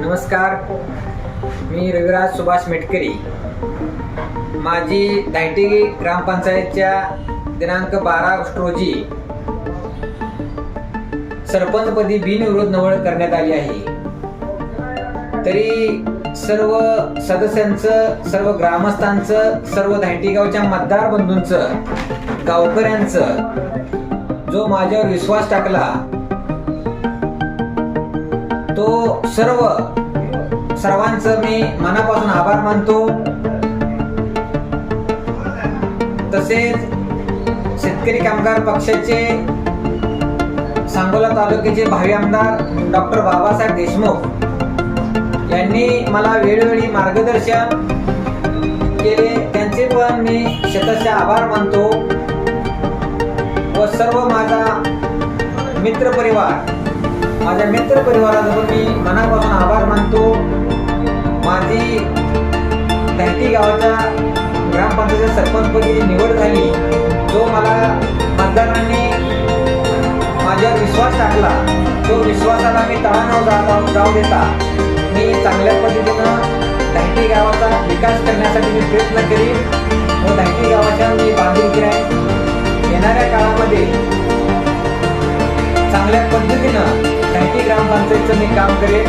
नमस्कार, मी रविराज सुभाष मेटकरी. माझी धायटी ग्रामपंचायतच्या दिनांक 12 ऑगस्ट रोजी सरपंचपदी बिनविरोध निवड करण्यात आली आहे. तरी सर्व सदस्यांचं, सर्व ग्रामस्थांचं, सर्व धायटी गावच्या मतदार बंधूंचं, गावकऱ्यांचं जो माझ्यावर विश्वास टाकला तो सर्वांचं मी मनापासून आभार मानतो. तसेच शेतकरी कामगार पक्षाचे सांगोला तालुक्याचे भावी आमदार डॉक्टर बाबासाहेब देशमुख यांनी मला वेळोवेळी मार्गदर्शन केले, त्यांचे पण मी शतशः आभार मानतो. व सर्व माझा मित्रपरिवाराचा पण मी मनापासून आभार मानतो. माझी धायटी गावाच्या ग्रामपंचायत सरपंचपदी निवड झाली, जो मला मतदारांनी माझ्यावर विश्वास टाकला, तो विश्वासाला मी तळा जाऊ देता मी चांगल्या पद्धतीनं धायटी गावाचा विकास करण्यासाठी मी प्रयत्न करीन व धायटी गावाच्या मी बांधिलकी आहे. येणाऱ्या काळामध्ये चांगल्या पद्धतीनं धायटी ग्रामपंचायतचं मी काम करेन.